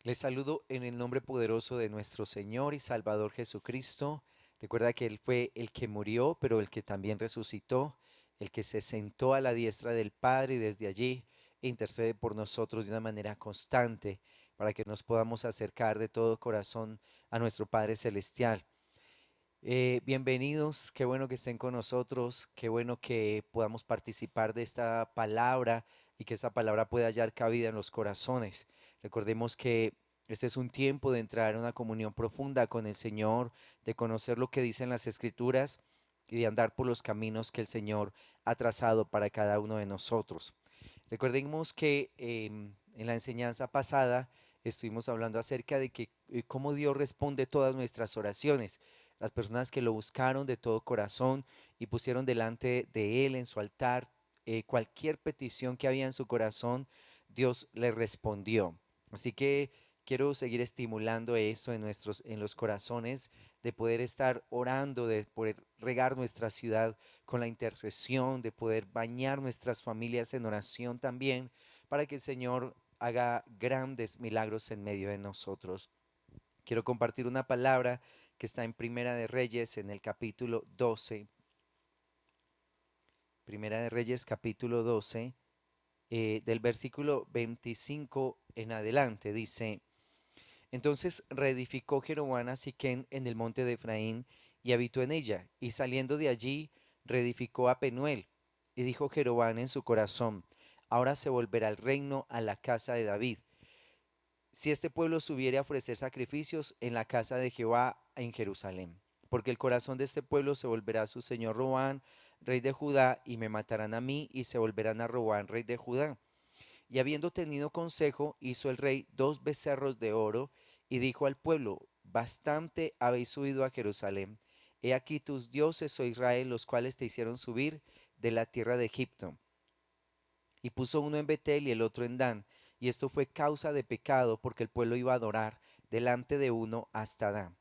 Les saludo en el nombre poderoso de nuestro Señor y Salvador Jesucristo. Recuerda que Él fue el que murió, pero el que también resucitó, el que se sentó a la diestra del Padre y desde allí intercede por nosotros de una manera constante para que nos podamos acercar de todo corazón a nuestro Padre Celestial. Bienvenidos, qué bueno que estén con nosotros, qué bueno que podamos participar de esta palabra y que esta palabra pueda hallar cabida en los corazones. Recordemos que este es un tiempo de entrar en una comunión profunda con el Señor, de conocer lo que dicen las Escrituras y de andar por los caminos que el Señor ha trazado para cada uno de nosotros. Recordemos que en la enseñanza pasada estuvimos hablando acerca de que cómo Dios responde todas nuestras oraciones. Las personas que lo buscaron de todo corazón y pusieron delante de Él en su altar cualquier petición que había en su corazón, Dios le respondió. Así que quiero seguir estimulando eso en los corazones, de poder estar orando, de poder regar nuestra ciudad con la intercesión, de poder bañar nuestras familias en oración también, para que el Señor haga grandes milagros en medio de nosotros. Quiero compartir una palabra que está en Primera de Reyes, en el capítulo 12. Primera de Reyes, capítulo 12, del versículo 25 en adelante. Dice: Entonces reedificó Jeroboam a Siquem en el monte de Efraín y habitó en ella, y saliendo de allí reedificó a Penuel. Y dijo Jeroboam en su corazón: Ahora se volverá el reino a la casa de David, si este pueblo subiere a ofrecer sacrificios en la casa de Jehová en Jerusalén. Porque el corazón de este pueblo se volverá a su señor Roboam, rey de Judá, y me matarán a mí, y se volverán a Roboam, rey de Judá. Y habiendo tenido consejo, hizo el rey 2 becerros de oro, y dijo al pueblo: Bastante habéis subido a Jerusalén. He aquí tus dioses, oh Israel, los cuales te hicieron subir de la tierra de Egipto. Y puso uno en Betel y el otro en Dan. Y esto fue causa de pecado, porque el pueblo iba a adorar delante de uno hasta Dan.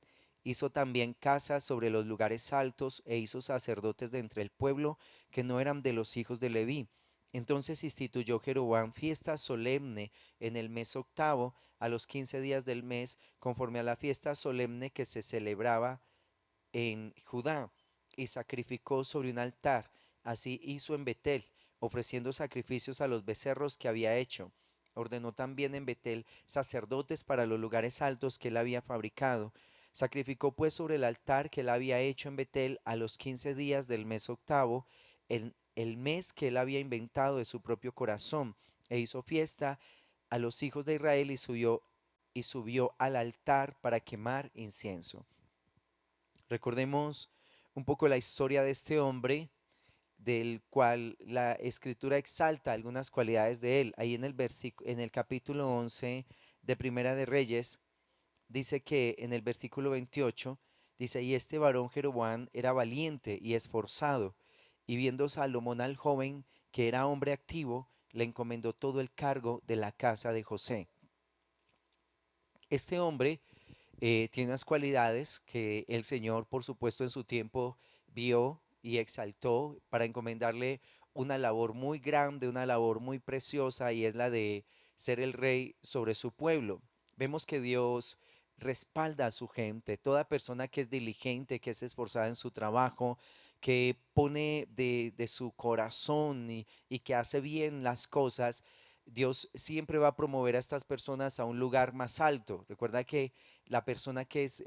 Hizo también casas sobre los lugares altos, e hizo sacerdotes de entre el pueblo que no eran de los hijos de Leví. Entonces instituyó Jeroboam fiesta solemne en el mes octavo, a los 15 días del mes, conforme a la fiesta solemne que se celebraba en Judá, y sacrificó sobre un altar. Así hizo en Betel, ofreciendo sacrificios a los becerros que había hecho. Ordenó también en Betel sacerdotes para los lugares altos que él había fabricado. Sacrificó pues sobre el altar que él había hecho en Betel a los 15 días del mes octavo, el mes que él había inventado de su propio corazón, e hizo fiesta a los hijos de Israel y subió al altar para quemar incienso. Recordemos un poco la historia de este hombre, del cual la escritura exalta algunas cualidades de él. Ahí en el capítulo 11 de Primera de Reyes, dice que en el versículo 28, dice: Y este varón Jeroboam era valiente y esforzado, y viendo Salomón al joven, que era hombre activo, le encomendó todo el cargo de la casa de José. Este hombre tiene unas cualidades que el Señor, por supuesto, en su tiempo vio y exaltó para encomendarle una labor muy grande, una labor muy preciosa, y es la de ser el rey sobre su pueblo. Vemos que Dios respalda a su gente, toda persona que es diligente, que es esforzada en su trabajo, que pone de su corazón y que hace bien las cosas. Dios siempre va a promover a estas personas a un lugar más alto. Recuerda que la persona que es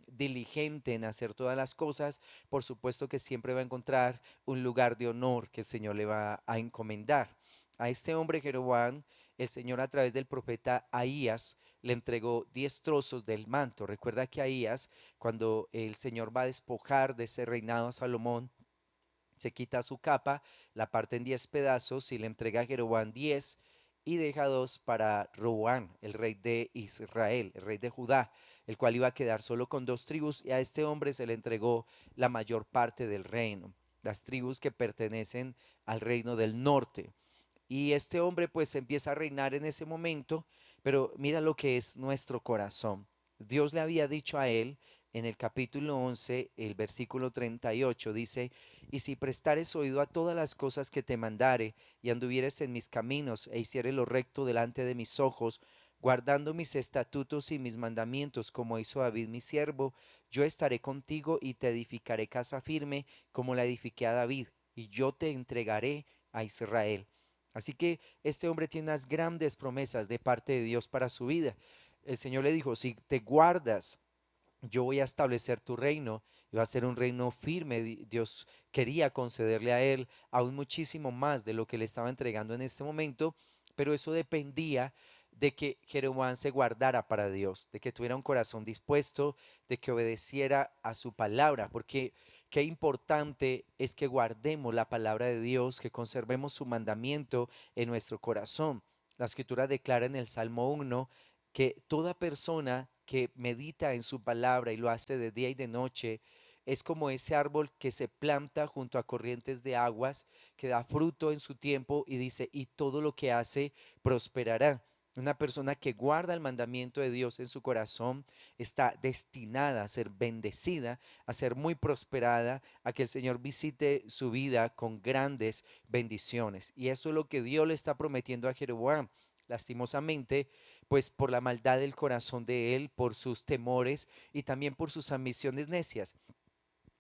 diligente en hacer todas las cosas, por supuesto que siempre va a encontrar un lugar de honor que el Señor le va a encomendar. A este hombre Jeroboam, el Señor a través del profeta Ahías le entregó 10 trozos del manto. Recuerda que Ahías, cuando el Señor va a despojar de ese reinado a Salomón, se quita su capa, la parte en 10 pedazos y le entrega a Jeroboam 10 y deja 2 para Roboam, el rey de Israel, el rey de Judá, el cual iba a quedar solo con 2 tribus, y a este hombre se le entregó la mayor parte del reino, las tribus que pertenecen al reino del norte. Y este hombre pues empieza a reinar en ese momento, pero mira lo que es nuestro corazón. Dios le había dicho a él en el capítulo 11, el versículo 38, dice: Y si prestares oído a todas las cosas que te mandare, y anduvieres en mis caminos, e hicieres lo recto delante de mis ojos, guardando mis estatutos y mis mandamientos, como hizo David mi siervo, yo estaré contigo y te edificaré casa firme, como la edifiqué a David, y yo te entregaré a Israel. Así que este hombre tiene unas grandes promesas de parte de Dios para su vida. El Señor le dijo, si te guardas, yo voy a establecer tu reino y va a ser un reino firme. Dios quería concederle a él aún muchísimo más de lo que le estaba entregando en este momento, pero eso dependía de que Jeroboam se guardara para Dios, de que tuviera un corazón dispuesto, de que obedeciera a su palabra, porque qué importante es que guardemos la palabra de Dios, que conservemos su mandamiento en nuestro corazón. La escritura declara en el Salmo 1 que toda persona que medita en su palabra y lo hace de día y de noche, es como ese árbol que se planta junto a corrientes de aguas, que da fruto en su tiempo y dice, y todo lo que hace prosperará. Una persona que guarda el mandamiento de Dios en su corazón está destinada a ser bendecida, a ser muy prosperada, a que el Señor visite su vida con grandes bendiciones. Y eso es lo que Dios le está prometiendo a Jeroboam. Lastimosamente, pues por la maldad del corazón de él, por sus temores y también por sus ambiciones necias.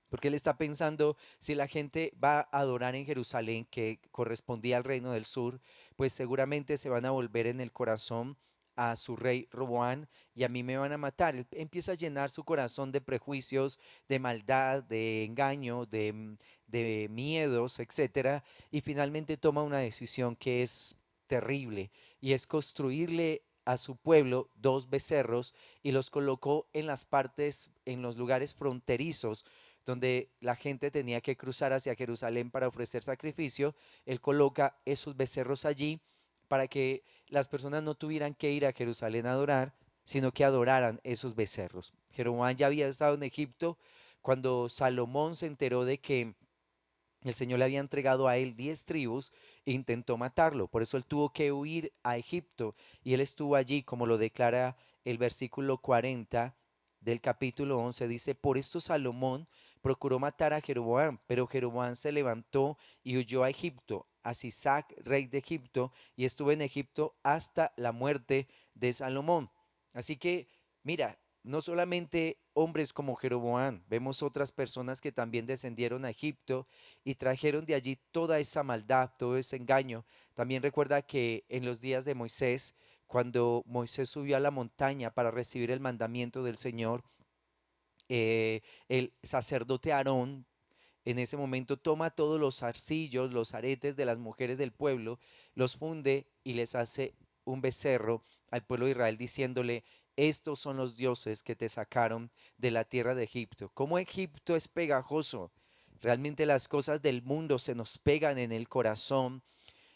Porque él está pensando, si la gente va a adorar en Jerusalén, que correspondía al reino del sur, pues seguramente se van a volver en el corazón a su rey Roboán y a mí me van a matar. Él empieza a llenar su corazón de prejuicios, de maldad, de engaño, de miedos, etcétera, y finalmente toma una decisión que es terrible y es construirle a su pueblo dos becerros y los colocó en las partes, en los lugares fronterizos donde la gente tenía que cruzar hacia Jerusalén para ofrecer sacrificio. Él coloca esos becerros allí para que las personas no tuvieran que ir a Jerusalén a adorar, sino que adoraran esos becerros. Jeroboam ya había estado en Egipto cuando Salomón se enteró de que el Señor le había entregado a él 10 tribus e intentó matarlo. Por eso él tuvo que huir a Egipto y él estuvo allí, como lo declara el versículo 40 del capítulo 11. Dice, por esto Salomón procuró matar a Jeroboam, pero Jeroboam se levantó y huyó a Egipto, a Sisac, rey de Egipto, y estuvo en Egipto hasta la muerte de Salomón. Así que, mira, no solamente hombres como Jeroboam, vemos otras personas que también descendieron a Egipto y trajeron de allí toda esa maldad, todo ese engaño. También recuerda que en los días de Moisés, cuando Moisés subió a la montaña para recibir el mandamiento del Señor, el sacerdote Aarón en ese momento toma todos los zarcillos, los aretes de las mujeres del pueblo, los funde y les hace un becerro al pueblo de Israel diciéndole, estos son los dioses que te sacaron de la tierra de Egipto. ¿Cómo Egipto es pegajoso? Realmente las cosas del mundo se nos pegan en el corazón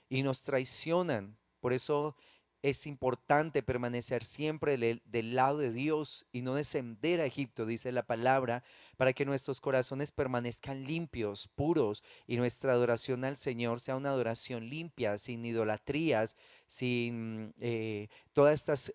y nos traicionan. Por eso es importante permanecer siempre del lado de Dios y no descender a Egipto, dice la palabra, para que nuestros corazones permanezcan limpios, puros, y nuestra adoración al Señor sea una adoración limpia, sin idolatrías, sin todas estas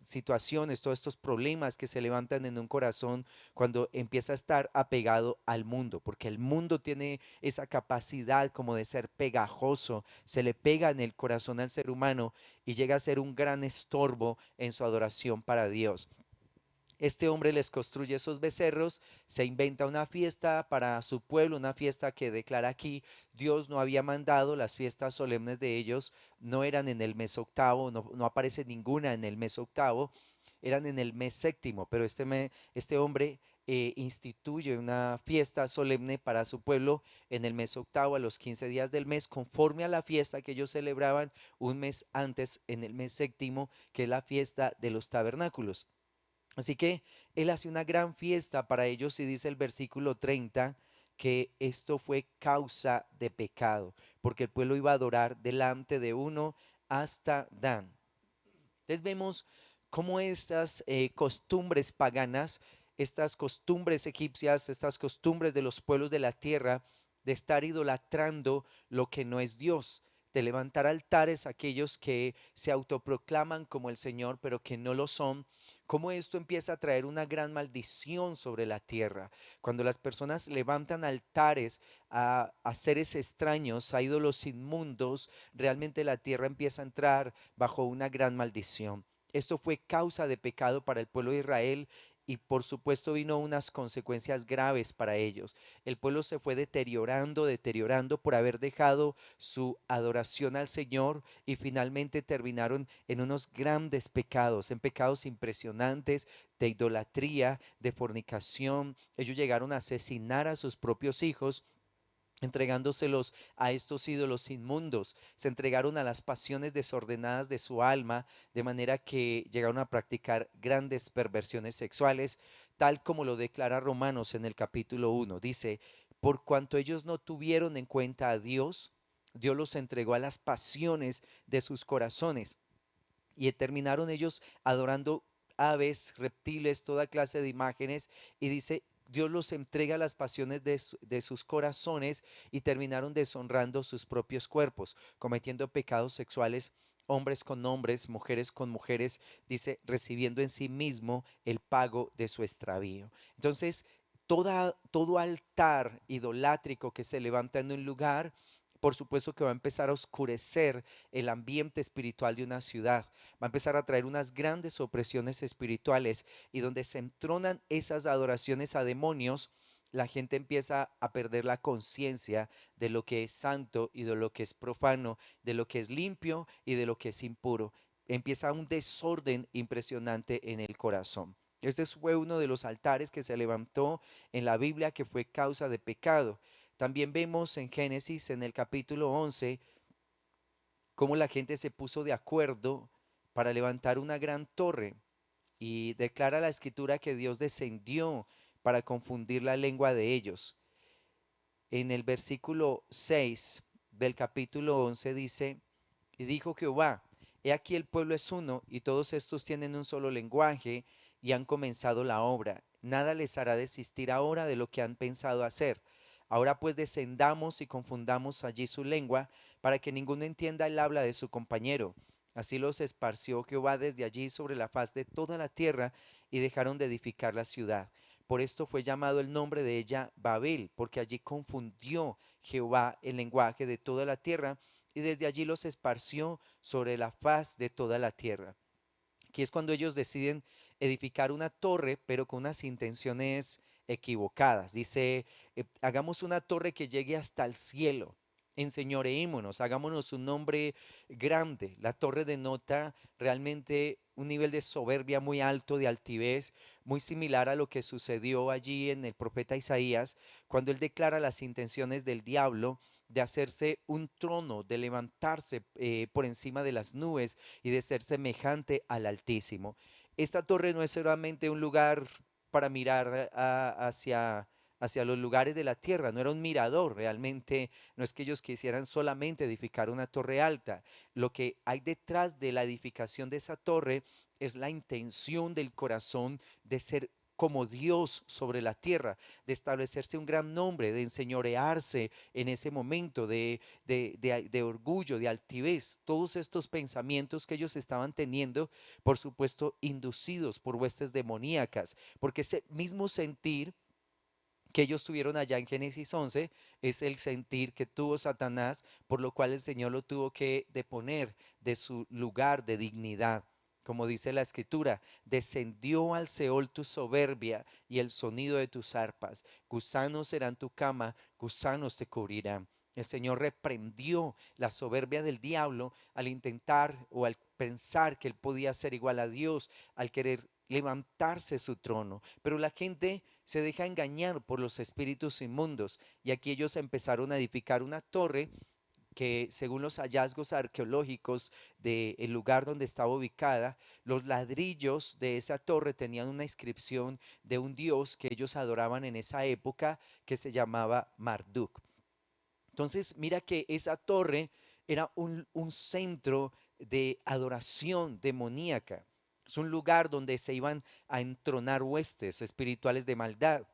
situaciones, todos estos problemas que se levantan en un corazón cuando empieza a estar apegado al mundo, porque el mundo tiene esa capacidad como de ser pegajoso, se le pega en el corazón al ser humano y llega a ser un gran estorbo en su adoración para Dios. Este hombre les construye esos becerros, se inventa una fiesta para su pueblo, una fiesta que declara aquí Dios no había mandado, las fiestas solemnes de ellos no eran en el mes octavo, no aparece ninguna en el mes octavo, eran en el mes séptimo, pero este hombre instituye una fiesta solemne para su pueblo en el mes octavo, a los 15 días del mes, conforme a la fiesta que ellos celebraban un mes antes, en el mes séptimo, que es la fiesta de los tabernáculos. Así que él hace una gran fiesta para ellos y dice el versículo 30 que esto fue causa de pecado, porque el pueblo iba a adorar delante de uno hasta Dan. Entonces vemos cómo estas costumbres paganas, estas costumbres egipcias, estas costumbres de los pueblos de la tierra, de estar idolatrando lo que no es Dios, de levantar altares a aquellos que se autoproclaman como el Señor, pero que no lo son, cómo esto empieza a traer una gran maldición sobre la tierra. Cuando las personas levantan altares a seres extraños, a ídolos inmundos, realmente la tierra empieza a entrar bajo una gran maldición. Esto fue causa de pecado para el pueblo de Israel y por supuesto vino unas consecuencias graves para ellos. El pueblo se fue deteriorando, deteriorando por haber dejado su adoración al Señor y finalmente terminaron en unos grandes pecados, en pecados impresionantes de idolatría, de fornicación. Ellos llegaron a asesinar a sus propios hijos entregándoselos a estos ídolos inmundos. Se entregaron a las pasiones desordenadas de su alma, de manera que llegaron a practicar grandes perversiones sexuales, tal como lo declara Romanos en el capítulo 1. Dice, por cuanto ellos no tuvieron en cuenta a Dios, Dios los entregó a las pasiones de sus corazones y terminaron ellos adorando aves, reptiles, toda clase de imágenes, y dice, Dios los entrega a las pasiones de sus corazones y terminaron deshonrando sus propios cuerpos, cometiendo pecados sexuales, hombres con hombres, mujeres con mujeres, dice, recibiendo en sí mismo el pago de su extravío. Entonces, todo altar idolátrico que se levanta en un lugar, por supuesto que va a empezar a oscurecer el ambiente espiritual de una ciudad, va a empezar a traer unas grandes opresiones espirituales y donde se entronan esas adoraciones a demonios, la gente empieza a perder la conciencia de lo que es santo y de lo que es profano, de lo que es limpio y de lo que es impuro. Empieza un desorden impresionante en el corazón. Este fue uno de los altares que se levantó en la Biblia que fue causa de pecado. También vemos en Génesis, en el capítulo 11, cómo la gente se puso de acuerdo para levantar una gran torre y declara la escritura que Dios descendió para confundir la lengua de ellos. En el versículo 6 del capítulo 11 dice, y dijo Jehová, he aquí el pueblo es uno y todos estos tienen un solo lenguaje y han comenzado la obra. Nada les hará desistir ahora de lo que han pensado hacer. Ahora pues descendamos y confundamos allí su lengua para que ninguno entienda el habla de su compañero. Así los esparció Jehová desde allí sobre la faz de toda la tierra y dejaron de edificar la ciudad. Por esto fue llamado el nombre de ella Babel, porque allí confundió Jehová el lenguaje de toda la tierra y desde allí los esparció sobre la faz de toda la tierra. Aquí es cuando ellos deciden edificar una torre, pero con unas intenciones equivocadas. Dice, hagamos una torre que llegue hasta el cielo. Enseñoreímonos, hagámonos un nombre grande. La torre denota realmente un nivel de soberbia muy alto, de altivez, muy similar a lo que sucedió allí en el profeta Isaías, cuando él declara las intenciones del diablo de hacerse un trono, de levantarse por encima de las nubes y de ser semejante al Altísimo. Esta torre no es solamente un lugar para mirar hacia los lugares de la tierra, no era un mirador realmente, no es que ellos quisieran solamente edificar una torre alta, lo que hay detrás de la edificación de esa torre es la intención del corazón de ser como Dios sobre la tierra, de establecerse un gran nombre, de enseñorearse en ese momento, de orgullo, de altivez, todos estos pensamientos que ellos estaban teniendo, por supuesto, inducidos por huestes demoníacas, porque ese mismo sentir que ellos tuvieron allá en Génesis 11 es el sentir que tuvo Satanás, por lo cual el Señor lo tuvo que deponer de su lugar de dignidad. Como dice la escritura, descendió al Seol tu soberbia y el sonido de tus arpas. Gusanos serán tu cama, gusanos te cubrirán. El Señor reprendió la soberbia del diablo al intentar o al pensar que él podía ser igual a Dios, al querer levantarse su trono. Pero la gente se deja engañar por los espíritus inmundos y aquí ellos empezaron a edificar una torre que según los hallazgos arqueológicos del lugar donde estaba ubicada, los ladrillos de esa torre tenían una inscripción de un dios que ellos adoraban en esa época que se llamaba Marduk. Entonces, mira que esa torre era un centro de adoración demoníaca. Es un lugar donde se iban a entronar huestes espirituales de maldad.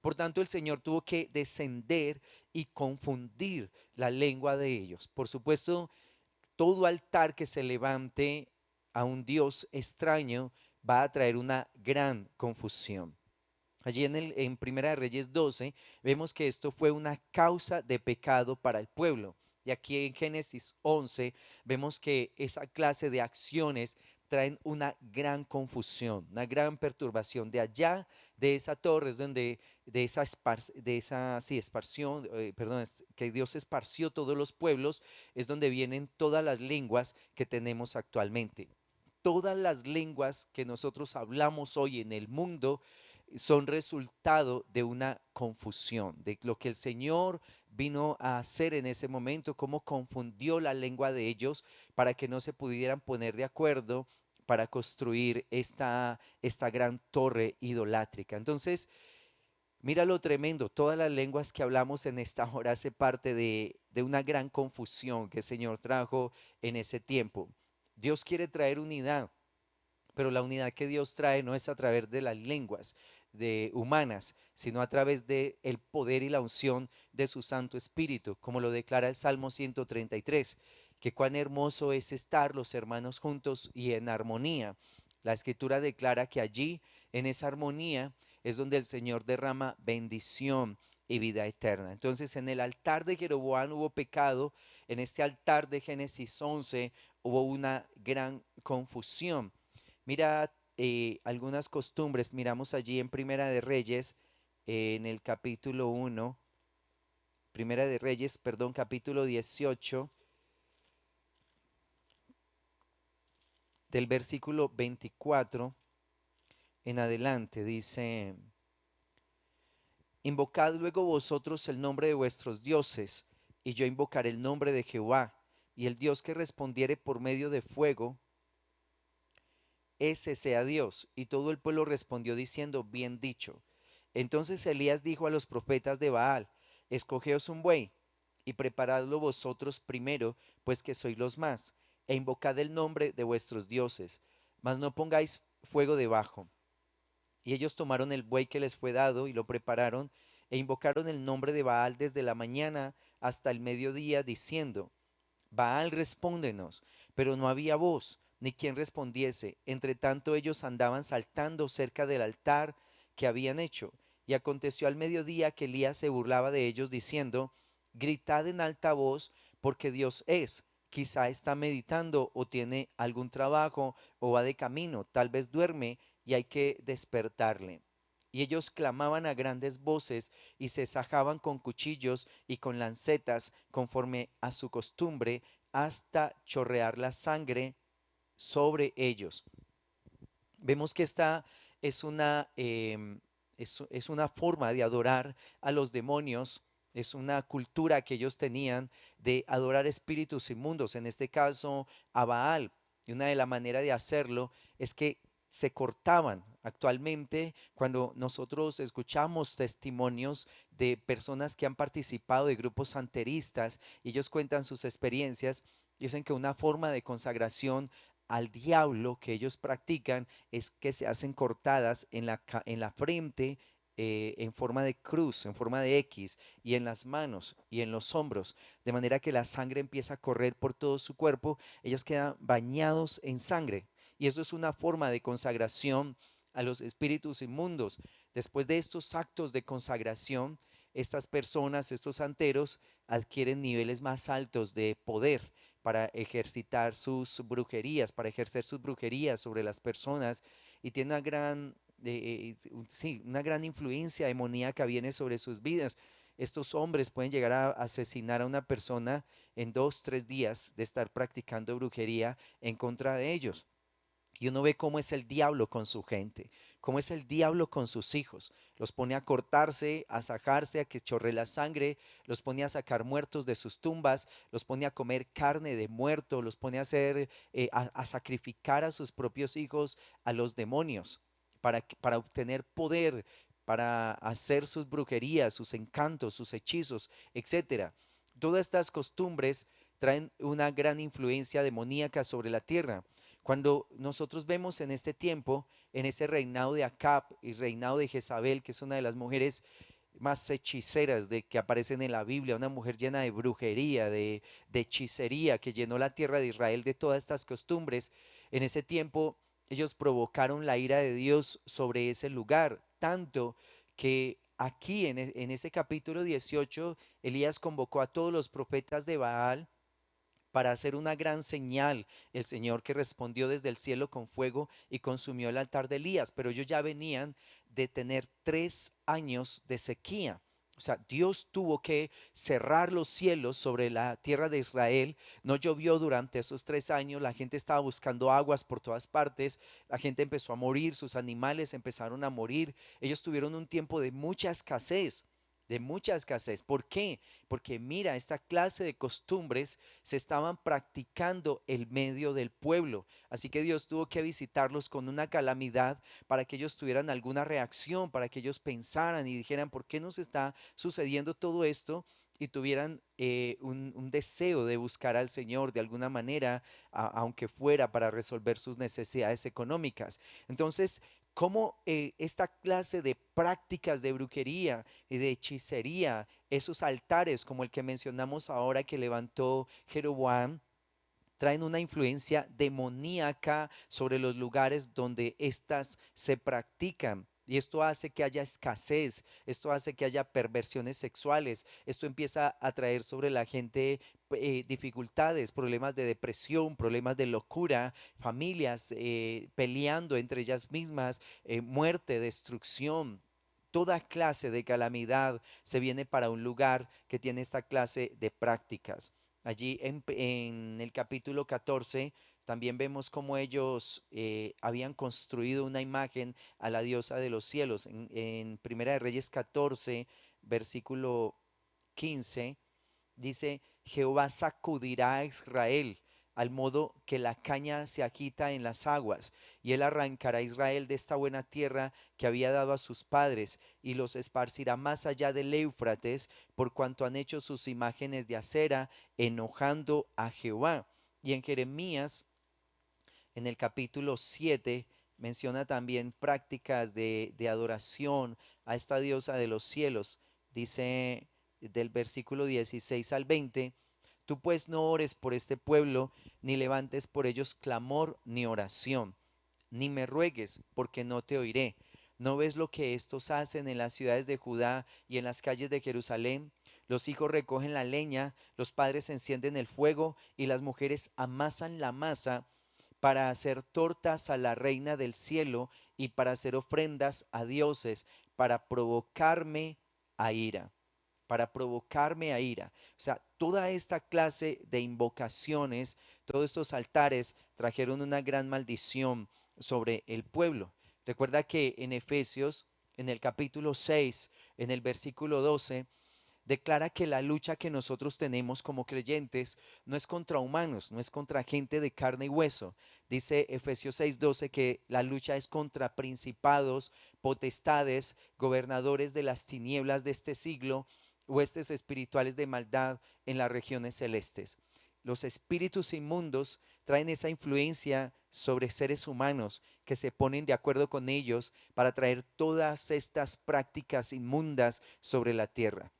Por tanto, el Señor tuvo que descender y confundir la lengua de ellos. Por supuesto, todo altar que se levante a un Dios extraño va a traer una gran confusión. Allí en Primera de Reyes 12 vemos que esto fue una causa de pecado para el pueblo. Y aquí en Génesis 11 vemos que esa clase de acciones traen una gran confusión, una gran perturbación. De allá, de esa torre, es donde, sí, esparción, perdón, que Dios esparció todos los pueblos, es donde vienen todas las lenguas que tenemos actualmente. Todas las lenguas que nosotros hablamos hoy en el mundo son resultado de una confusión, de lo que el Señor vino a hacer en ese momento, cómo confundió la lengua de ellos para que no se pudieran poner de acuerdo para construir esta gran torre idolátrica. Entonces, mira lo tremendo, todas las lenguas que hablamos en esta hora hace parte de una gran confusión que el Señor trajo en ese tiempo. Dios quiere traer unidad, pero la unidad que Dios trae no es a través de las lenguas humanas, sino a través de el poder y la unción de su Santo Espíritu, como lo declara el Salmo 133, que cuán hermoso es estar los hermanos juntos y en armonía. La Escritura declara que allí, en esa armonía, es donde el Señor derrama bendición y vida eterna. Entonces, en el altar de Jeroboam hubo pecado, en este altar de Génesis 11 hubo una gran confusión. Mira algunas costumbres, miramos allí en Primera de Reyes, en el capítulo 1, Primera de Reyes, perdón, capítulo 18, del versículo 24 en adelante, dice, invocad luego vosotros el nombre de vuestros dioses, y yo invocaré el nombre de Jehová, y el Dios que respondiere por medio de fuego, ese sea Dios. Y todo el pueblo respondió diciendo, bien dicho. Entonces Elías dijo a los profetas de Baal, escogeos un buey y preparadlo vosotros primero, pues que sois los más, e invocad el nombre de vuestros dioses, mas no pongáis fuego debajo. Y ellos tomaron el buey que les fue dado y lo prepararon, e invocaron el nombre de Baal desde la mañana hasta el mediodía, diciendo, Baal, respóndenos. Pero no había voz, ni quien respondiese. Entre tanto ellos andaban saltando cerca del altar que habían hecho. Y aconteció al mediodía que Elías se burlaba de ellos, diciendo, gritad en alta voz, porque Dios es. Quizá está meditando o tiene algún trabajo o va de camino, tal vez duerme y hay que despertarle. Y ellos clamaban a grandes voces y se sajaban con cuchillos y con lancetas conforme a su costumbre hasta chorrear la sangre sobre ellos. Vemos que esta es es una forma de adorar a los demonios, es una cultura que ellos tenían de adorar espíritus inmundos, en este caso a Baal. Y una de las maneras de hacerlo es que se cortaban. Actualmente, cuando nosotros escuchamos testimonios de personas que han participado de grupos santeristas, y ellos cuentan sus experiencias, dicen que una forma de consagración al diablo que ellos practican es que se hacen cortadas en la frente, en forma de cruz, en forma de X, y en las manos y en los hombros, de manera que la sangre empieza a correr por todo su cuerpo, ellos quedan bañados en sangre. Y eso es una forma de consagración a los espíritus inmundos. Después de estos actos de consagración, estas personas, estos santeros, adquieren niveles más altos de poder para ejercitar sus brujerías, para ejercer sus brujerías sobre las personas, y tiene una gran, sí, una gran influencia demoníaca viene sobre sus vidas. Estos hombres pueden llegar a asesinar a una persona en 2, 3 días de estar practicando brujería en contra de ellos. Y uno ve cómo es el diablo con su gente, cómo es el diablo con sus hijos. Los pone a cortarse, a sajarse, a que chorre la sangre, los pone a sacar muertos de sus tumbas, los pone a comer carne de muerto, los pone a hacer, a sacrificar a sus propios hijos a los demonios para obtener poder, para hacer sus brujerías, sus encantos, sus hechizos, etcétera. Todas estas costumbres traen una gran influencia demoníaca sobre la tierra. Cuando nosotros vemos en este tiempo, en ese reinado de Acab y reinado de Jezabel, que es una de las mujeres más hechiceras de que aparecen en la Biblia, una mujer llena de brujería, de hechicería, que llenó la tierra de Israel de todas estas costumbres, en ese tiempo ellos provocaron la ira de Dios sobre ese lugar, tanto que aquí en ese capítulo 18, Elías convocó a todos los profetas de Baal para hacer una gran señal, el Señor que respondió desde el cielo con fuego y consumió el altar de Elías, pero ellos ya venían de tener 3 años de sequía. O sea, Dios tuvo que cerrar los cielos sobre la tierra de Israel. No llovió durante esos 3 años. La gente estaba buscando aguas por todas partes. La gente empezó a morir. Sus animales empezaron a morir. Ellos tuvieron un tiempo de mucha escasez. De mucha escasez. ¿Por qué? Porque mira, esta clase de costumbres se estaban practicando en medio del pueblo. Así que Dios tuvo que visitarlos con una calamidad para que ellos tuvieran alguna reacción, para que ellos pensaran y dijeran, ¿por qué nos está sucediendo todo esto? Y tuvieran un deseo de buscar al Señor de alguna manera, aunque fuera para resolver sus necesidades económicas. Entonces, cómo esta clase de prácticas de brujería y de hechicería, esos altares como el que mencionamos ahora que levantó Jeroboam, traen una influencia demoníaca sobre los lugares donde éstas se practican. Y esto hace que haya escasez, esto hace que haya perversiones sexuales, esto empieza a traer sobre la gente dificultades, problemas de depresión, problemas de locura, familias peleando entre ellas mismas, muerte, destrucción. Toda clase de calamidad se viene para un lugar que tiene esta clase de prácticas. Allí en el capítulo 14 también vemos cómo ellos habían construido una imagen a la diosa de los cielos. En Primera de Reyes 14, versículo 15, dice, Jehová sacudirá a Israel al modo que la caña se agita en las aguas, y él arrancará a Israel de esta buena tierra que había dado a sus padres, y los esparcirá más allá del Éufrates, por cuanto han hecho sus imágenes de acera, enojando a Jehová. Y en Jeremías, en el capítulo 7, menciona también prácticas de adoración a esta diosa de los cielos. Dice del versículo 16 al 20, tú pues no ores por este pueblo, ni levantes por ellos clamor ni oración, ni me ruegues, porque no te oiré. ¿No ves lo que estos hacen en las ciudades de Judá y en las calles de Jerusalén? Los hijos recogen la leña, los padres encienden el fuego y las mujeres amasan la masa para hacer tortas a la reina del cielo y para hacer ofrendas a dioses, para provocarme a ira, para provocarme a ira. O sea, toda esta clase de invocaciones, todos estos altares trajeron una gran maldición sobre el pueblo. Recuerda que en Efesios, en el capítulo 6, en el versículo 12, declara que la lucha que nosotros tenemos como creyentes no es contra humanos, no es contra gente de carne y hueso. Dice Efesios 6:12 que la lucha es contra principados, potestades, gobernadores de las tinieblas de este siglo, huestes espirituales de maldad en las regiones celestes. Los espíritus inmundos traen esa influencia sobre seres humanos que se ponen de acuerdo con ellos para traer todas estas prácticas inmundas sobre la tierra.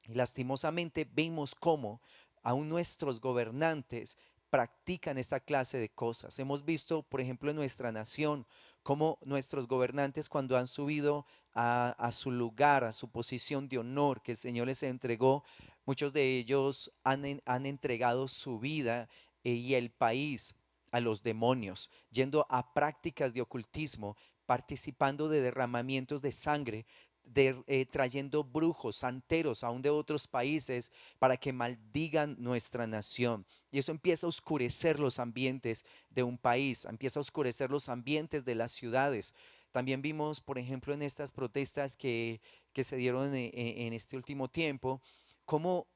Y lastimosamente vemos cómo aún nuestros gobernantes practican esta clase de cosas. Hemos visto, por ejemplo, en nuestra nación, cómo nuestros gobernantes cuando han subido a su lugar, a su posición de honor que el Señor les entregó, muchos de ellos han entregado su vida y el país a los demonios, yendo a prácticas de ocultismo, participando de derramamientos de sangre, trayendo brujos, santeros, aún de otros países, para que maldigan nuestra nación. Y eso empieza a oscurecer los ambientes de un país, empieza a oscurecer los ambientes de las ciudades. También vimos, por ejemplo, en estas protestas que se dieron en este último tiempo, cómo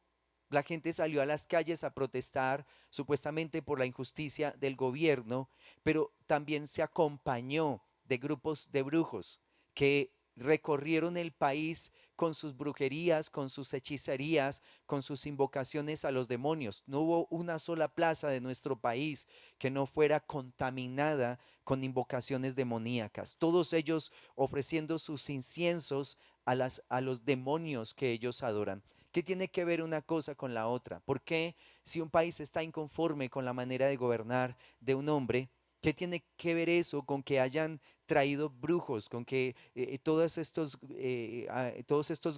la gente salió a las calles a protestar supuestamente por la injusticia del gobierno, pero también se acompañó de grupos de brujos que recorrieron el país con sus brujerías, con sus hechicerías, con sus invocaciones a los demonios. No hubo una sola plaza de nuestro país que no fuera contaminada con invocaciones demoníacas. Todos ellos ofreciendo sus inciensos a los demonios que ellos adoran. ¿Qué tiene que ver una cosa con la otra? ¿Por qué si un país está inconforme con la manera de gobernar de un hombre, qué tiene que ver eso con que hayan traído brujos, con que todos estos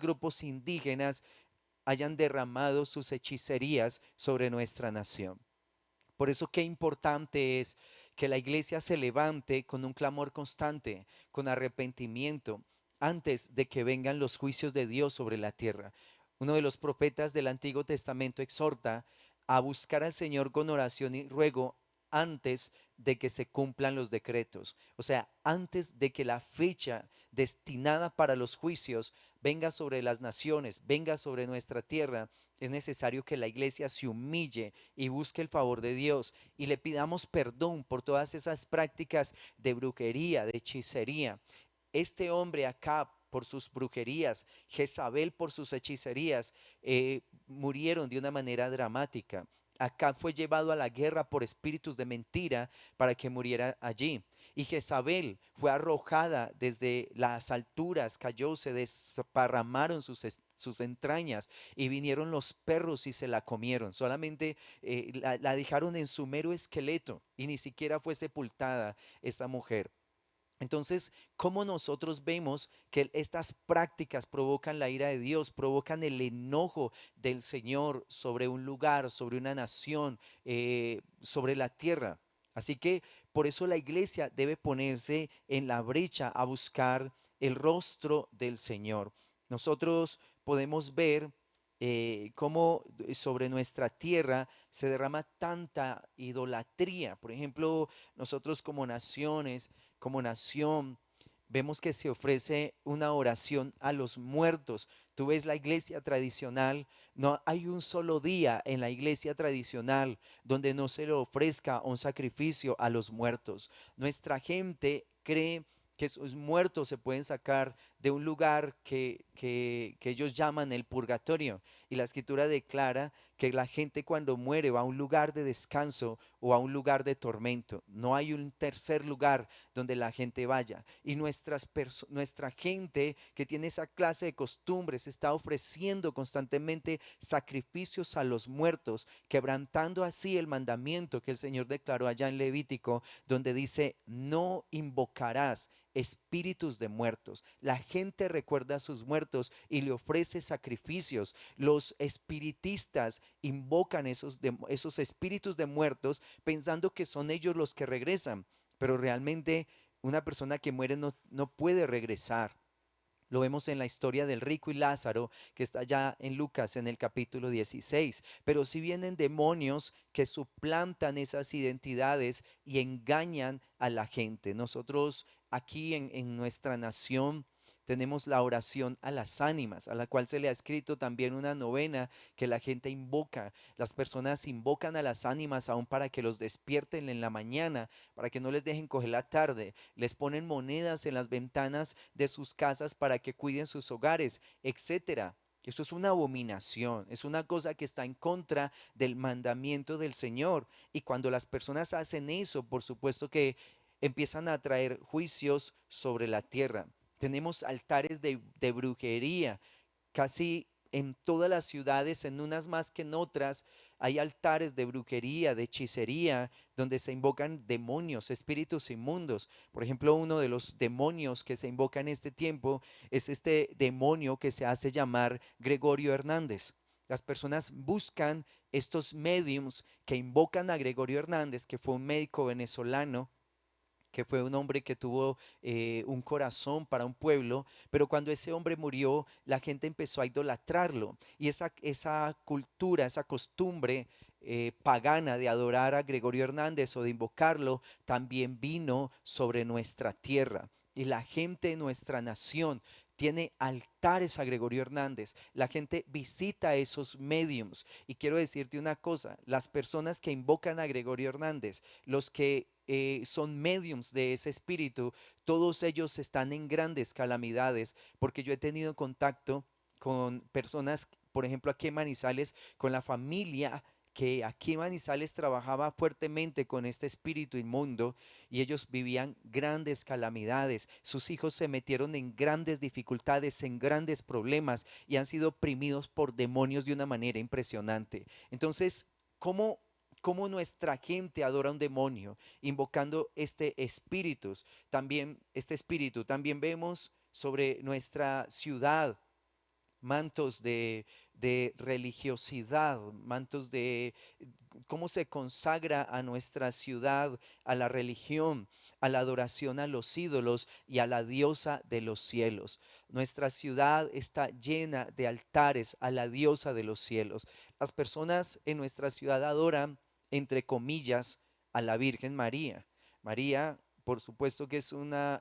grupos indígenas hayan derramado sus hechicerías sobre nuestra nación? Por eso qué importante es que la iglesia se levante con un clamor constante, con arrepentimiento, antes de que vengan los juicios de Dios sobre la tierra. Uno de los profetas del Antiguo Testamento exhorta a buscar al Señor con oración y ruego antes de que se cumplan los decretos. O sea, antes de que la fecha destinada para los juicios venga sobre las naciones, venga sobre nuestra tierra, es necesario que la iglesia se humille y busque el favor de Dios y le pidamos perdón por todas esas prácticas de brujería, de hechicería. Este hombre acá por sus brujerías, Jezabel por sus hechicerías, murieron de una manera dramática. Acá fue llevado a la guerra por espíritus de mentira para que muriera allí. Y Jezabel fue arrojada desde las alturas, cayó, se desparramaron sus entrañas y vinieron los perros y se la comieron. Solamente la dejaron en su mero esqueleto y ni siquiera fue sepultada esta mujer. Entonces, ¿cómo nosotros vemos que estas prácticas provocan la ira de Dios, provocan el enojo del Señor sobre un lugar, sobre una nación, sobre la tierra? Así que por eso la iglesia debe ponerse en la brecha a buscar el rostro del Señor. Nosotros podemos ver cómo sobre nuestra tierra se derrama tanta idolatría. Por ejemplo, nosotros como nación, vemos que se ofrece una oración a los muertos. Tú ves la iglesia tradicional, no hay un solo día en la iglesia tradicional donde no se le ofrezca un sacrificio a los muertos. Nuestra gente cree que sus muertos se pueden sacar de un lugar que ellos llaman el purgatorio. Y la escritura declara que la gente cuando muere va a un lugar de descanso o a un lugar de tormento. No hay un tercer lugar donde la gente vaya. Y nuestra gente que tiene esa clase de costumbres está ofreciendo constantemente sacrificios a los muertos, quebrantando así el mandamiento que el Señor declaró allá en Levítico, donde dice, no invocarás espíritus de muertos. La gente recuerda a sus muertos y le ofrece sacrificios. Los espiritistas invocan esos espíritus de muertos pensando que son ellos los que regresan, pero realmente una persona que muere no puede regresar. Lo vemos en la historia del rico y Lázaro, que está ya en Lucas en el capítulo 16. Pero si vienen demonios que suplantan esas identidades y engañan a la gente. Nosotros aquí en nuestra nación tenemos la oración a las ánimas, a la cual se le ha escrito también una novena que la gente invoca. Las personas invocan a las ánimas aún para que los despierten en la mañana, para que no les dejen coger la tarde. Les ponen monedas en las ventanas de sus casas para que cuiden sus hogares, etcétera. Eso es una abominación, es una cosa que está en contra del mandamiento del Señor. Y cuando las personas hacen eso, por supuesto que empiezan a traer juicios sobre la tierra. Tenemos altares de brujería, casi en todas las ciudades, en unas más que en otras, hay altares de brujería, de hechicería, donde se invocan demonios, espíritus inmundos. Por ejemplo, uno de los demonios que se invoca en este tiempo es este demonio que se hace llamar Gregorio Hernández. Las personas buscan estos mediums que invocan a Gregorio Hernández, que fue un médico venezolano que fue un hombre que tuvo un corazón para un pueblo, pero cuando ese hombre murió, la gente empezó a idolatrarlo. Y esa cultura, esa costumbre pagana de adorar a Gregorio Hernández o de invocarlo, también vino sobre nuestra tierra. Y la gente de nuestra nación tiene altares a Gregorio Hernández. La gente visita esos mediums. Y quiero decirte una cosa, las personas que invocan a Gregorio Hernández, los que son mediums de ese espíritu, todos ellos están en grandes calamidades, porque yo he tenido contacto con personas, por ejemplo, aquí en Manizales, con la familia que aquí en Manizales trabajaba fuertemente con este espíritu inmundo y ellos vivían grandes calamidades. Sus hijos se metieron en grandes dificultades, en grandes problemas y han sido oprimidos por demonios de una manera impresionante. Entonces, ¿cómo nuestra gente adora a un demonio, invocando este espíritu? También vemos sobre nuestra ciudad mantos de religiosidad, mantos de cómo se consagra a nuestra ciudad, a la religión, a la adoración a los ídolos y a la diosa de los cielos. Nuestra ciudad está llena de altares a la diosa de los cielos. Las personas en nuestra ciudad adoran, entre comillas, a la Virgen María. María, por supuesto que es uno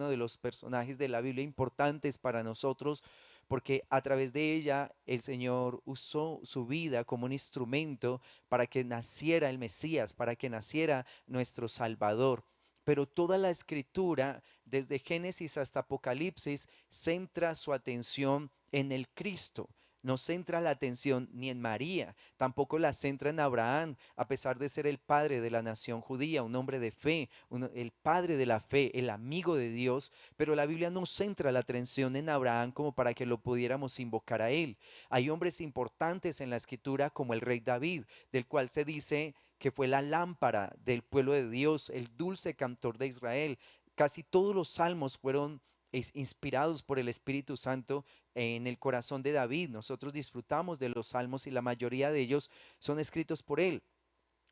de los personajes de la Biblia importantes para nosotros, porque a través de ella el Señor usó su vida como un instrumento para que naciera el Mesías, para que naciera nuestro Salvador. Pero toda la escritura, desde Génesis hasta Apocalipsis, centra su atención en el Cristo. No centra la atención ni en María, tampoco la centra en Abraham, a pesar de ser el padre de la nación judía, un hombre de fe, el padre de la fe, el amigo de Dios, pero la Biblia no centra la atención en Abraham como para que lo pudiéramos invocar a él. Hay hombres importantes en la escritura como el rey David, del cual se dice que fue la lámpara del pueblo de Dios, el dulce cantor de Israel. Casi todos los salmos fueron inspirados por el Espíritu Santo en el corazón de David. Nosotros disfrutamos de los salmos y la mayoría de ellos son escritos por él.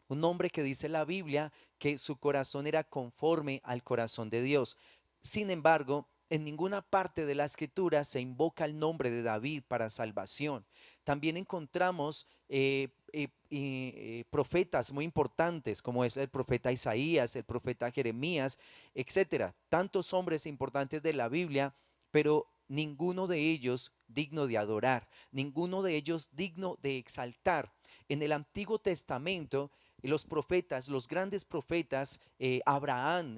Un hombre que dice la Biblia que su corazón era conforme al corazón de Dios. Sin embargo, en ninguna parte de la escritura se invoca el nombre de David para salvación. También encontramos profetas muy importantes, como es el profeta Isaías, el profeta Jeremías, etcétera. Tantos hombres importantes de la Biblia, pero ninguno de ellos digno de adorar, ninguno de ellos digno de exaltar. En el Antiguo Testamento, los profetas, los grandes profetas, Abraham,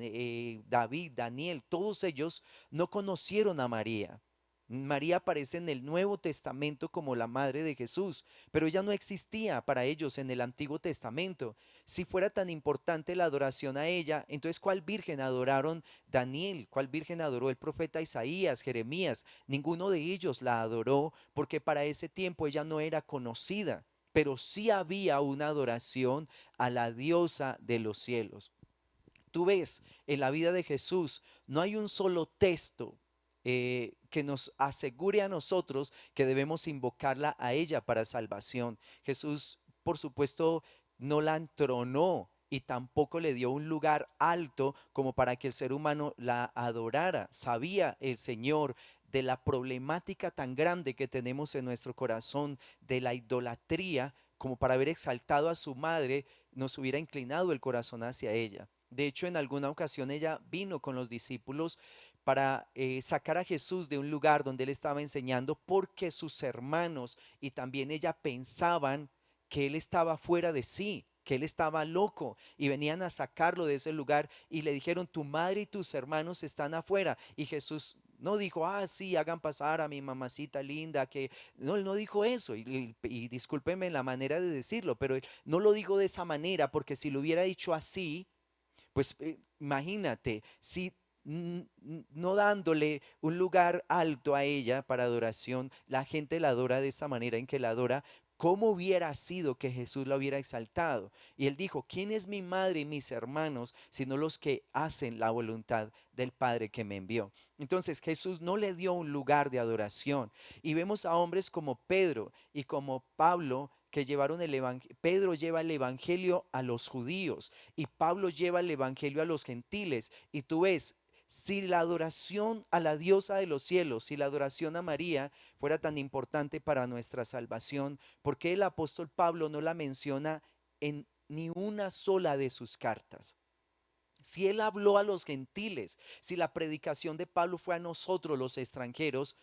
David, Daniel, todos ellos no conocieron a María. María aparece en el Nuevo Testamento como la madre de Jesús, pero ella no existía para ellos en el Antiguo Testamento. Si fuera tan importante la adoración a ella, entonces ¿cuál virgen adoraron Daniel? ¿Cuál virgen adoró el profeta Isaías, Jeremías? Ninguno de ellos la adoró porque para ese tiempo ella no era conocida, pero sí había una adoración a la diosa de los cielos. Tú ves, en la vida de Jesús no hay un solo texto que nos asegure a nosotros que debemos invocarla a ella para salvación. Jesús, por supuesto, no la entronó y tampoco le dio un lugar alto como para que el ser humano la adorara. Sabía el Señor de la problemática tan grande que tenemos en nuestro corazón de la idolatría, como para haber exaltado a su madre, nos hubiera inclinado el corazón hacia ella. De hecho, en alguna ocasión ella vino con los discípulos para sacar a Jesús de un lugar donde él estaba enseñando, porque sus hermanos y también ella pensaban que él estaba fuera de sí, que él estaba loco, y venían a sacarlo de ese lugar y le dijeron: tu madre y tus hermanos están afuera. Y Jesús no dijo: ah, sí, hagan pasar a mi mamacita linda, que no, él no dijo eso. Y discúlpenme la manera de decirlo, pero él no lo dijo de esa manera, porque si lo hubiera dicho así, pues imagínate, si no dándole un lugar alto a ella para adoración, la gente la adora de esa manera en que la adora, ¿cómo hubiera sido que Jesús la hubiera exaltado? Y él dijo: ¿quién es mi madre y mis hermanos sino los que hacen la voluntad del Padre que me envió? Entonces Jesús no le dio un lugar de adoración. Y vemos a hombres como Pedro y como Pablo que llevaron el evangelio. Pedro lleva el evangelio a los judíos y Pablo lleva el evangelio a los gentiles. Y tú ves, si la adoración a la diosa de los cielos, si la adoración a María fuera tan importante para nuestra salvación, ¿por qué el apóstol Pablo no la menciona en ni una sola de sus cartas? Si él habló a los gentiles, si la predicación de Pablo fue a nosotros los extranjeros,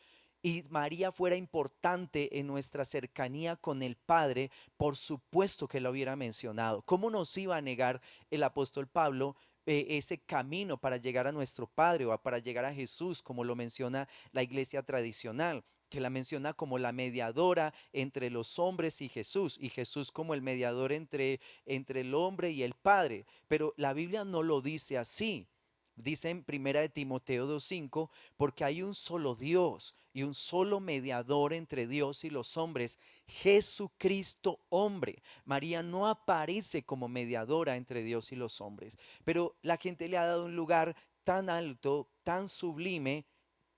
y María fuera importante en nuestra cercanía con el Padre, por supuesto que lo hubiera mencionado. ¿Cómo nos iba a negar el apóstol Pablo ese camino para llegar a nuestro Padre o para llegar a Jesús, como lo menciona la iglesia tradicional, que la menciona como la mediadora entre los hombres y Jesús como el mediador entre el hombre y el Padre? Pero la Biblia no lo dice así. Dice en primera de Timoteo 2:5: porque hay un solo Dios y un solo mediador entre Dios y los hombres, Jesucristo hombre. María no aparece como mediadora entre Dios y los hombres, pero la gente le ha dado un lugar tan alto, tan sublime,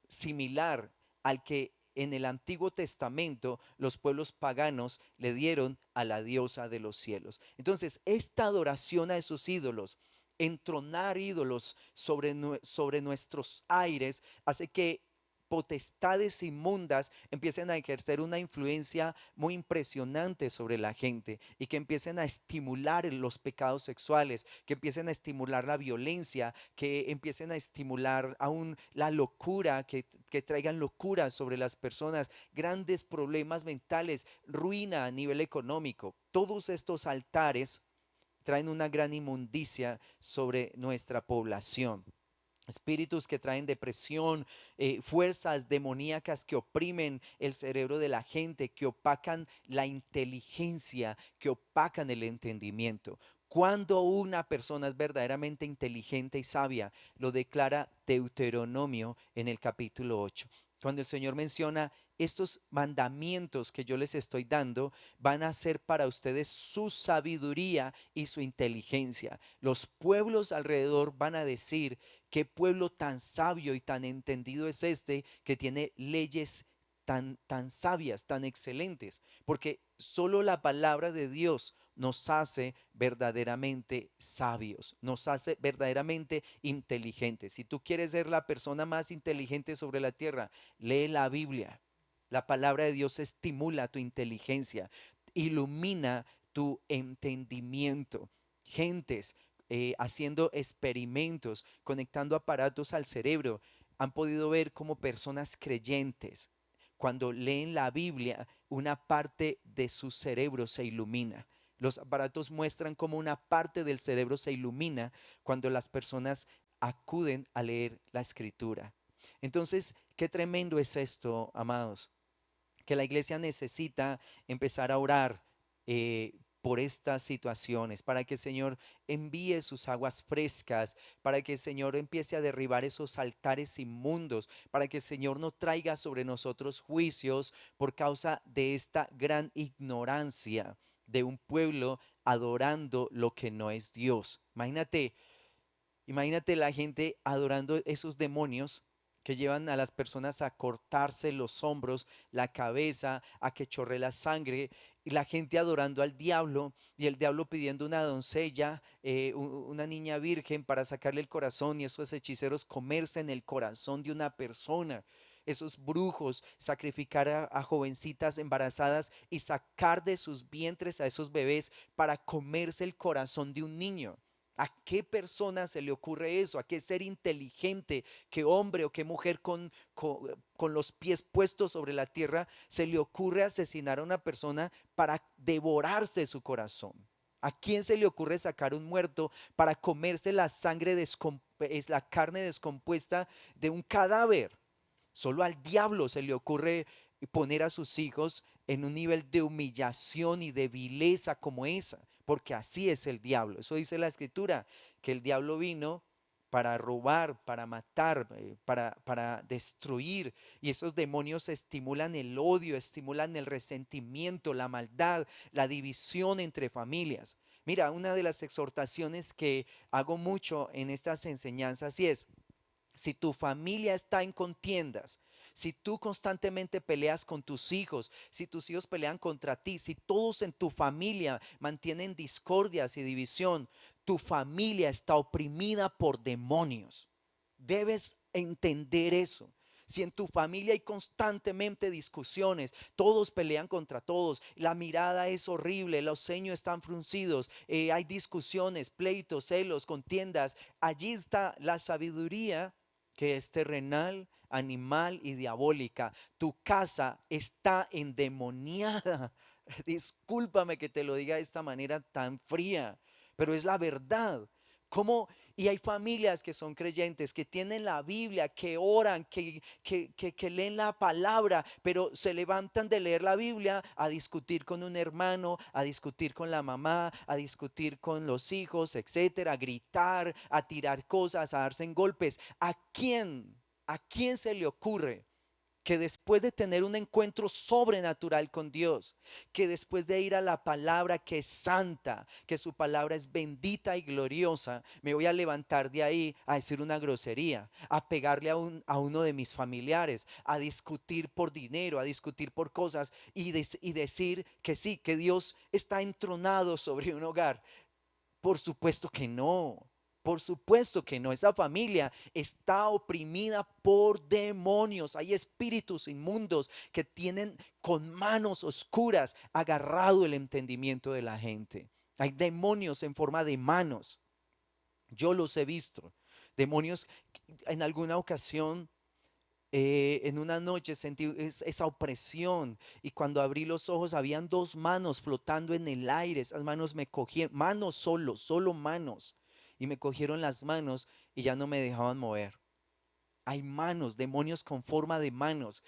similar al que en el Antiguo Testamento los pueblos paganos le dieron a la diosa de los cielos. Entonces, esta adoración a esos ídolos, entronar ídolos sobre nuestros aires, hace que potestades inmundas empiecen a ejercer una influencia muy impresionante sobre la gente y que empiecen a estimular los pecados sexuales, que empiecen a estimular la violencia, que empiecen a estimular aún la locura, que traigan locura sobre las personas, grandes problemas mentales, ruina a nivel económico. Todos estos altares traen una gran inmundicia sobre nuestra población. Espíritus que traen depresión, fuerzas demoníacas que oprimen el cerebro de la gente, que opacan la inteligencia, que opacan el entendimiento. Cuando una persona es verdaderamente inteligente y sabia, lo declara Deuteronomio en el capítulo 8. Cuando el Señor menciona estos mandamientos que yo les estoy dando, van a ser para ustedes su sabiduría y su inteligencia. Los pueblos alrededor van a decir: ¿qué pueblo tan sabio y tan entendido es este que tiene leyes tan sabias, tan excelentes? Porque solo la palabra de Dios nos hace verdaderamente sabios, nos hace verdaderamente inteligentes. Si tú quieres ser la persona más inteligente sobre la tierra, lee la Biblia. La palabra de Dios estimula tu inteligencia, ilumina tu entendimiento. Gentes haciendo experimentos, conectando aparatos al cerebro, han podido ver cómo personas creyentes, cuando leen la Biblia, una parte de su cerebro se ilumina. Los aparatos muestran cómo una parte del cerebro se ilumina cuando las personas acuden a leer la escritura. Entonces, qué tremendo es esto, amados, que la iglesia necesita empezar a orar por estas situaciones, para que el Señor envíe sus aguas frescas, para que el Señor empiece a derribar esos altares inmundos, para que el Señor no traiga sobre nosotros juicios por causa de esta gran ignorancia de un pueblo adorando lo que no es Dios. Imagínate la gente adorando esos demonios que llevan a las personas a cortarse los hombros, la cabeza, a que chorre la sangre, y la gente adorando al diablo, y el diablo pidiendo una doncella, una niña virgen para sacarle el corazón, y esos hechiceros comerse en el corazón de una persona. Esos brujos sacrificar a jovencitas embarazadas y sacar de sus vientres a esos bebés para comerse el corazón de un niño. ¿A qué persona se le ocurre eso? ¿A qué ser inteligente, qué hombre o qué mujer con los pies puestos sobre la tierra se le ocurre asesinar a una persona para devorarse su corazón? ¿A quién se le ocurre sacar un muerto para comerse la sangre es la carne descompuesta de un cadáver? Solo al diablo se le ocurre poner a sus hijos en un nivel de humillación y de vileza como esa, porque así es el diablo. Eso dice la escritura, que el diablo vino para robar, para matar, para destruir. Y esos demonios estimulan el odio, estimulan el resentimiento, la maldad, la división entre familias. Mira, una de las exhortaciones que hago mucho en estas enseñanzas y es: si tu familia está en contiendas, si tú constantemente peleas con tus hijos, si tus hijos pelean contra ti, si todos en tu familia mantienen discordias y división, tu familia está oprimida por demonios. Debes entender eso. Si en tu familia hay constantemente discusiones, todos pelean contra todos, la mirada es horrible, los ceños están fruncidos, hay discusiones, pleitos, celos, contiendas, allí está la sabiduría que es terrenal, animal y diabólica. Tu casa está endemoniada. Discúlpame que te lo diga de esta manera tan fría, pero es la verdad. ¿Cómo? Y hay familias que son creyentes, que tienen la Biblia, que oran, que leen la palabra, pero se levantan de leer la Biblia a discutir con un hermano, a discutir con la mamá, a discutir con los hijos, etcétera, a gritar, a tirar cosas, a darse en golpes. ¿A quién? ¿A quién se le ocurre que después de tener un encuentro sobrenatural con Dios, que después de ir a la palabra que es santa, que su palabra es bendita y gloriosa, me voy a levantar de ahí a decir una grosería, a pegarle a uno de mis familiares, a discutir por dinero, a discutir por cosas y decir que sí, que Dios está entronado sobre un hogar. Por supuesto que no. Por supuesto que no. Esa familia está oprimida por demonios. Hay espíritus inmundos que tienen con manos oscuras agarrado el entendimiento de la gente. Hay demonios en forma de manos. Yo los he visto. Demonios en alguna ocasión, en una noche sentí esa opresión y cuando abrí los ojos habían dos manos flotando en el aire. Esas manos me cogieron, manos solo manos, y me cogieron las manos y ya no me dejaban mover. Hay manos, demonios con forma de manos,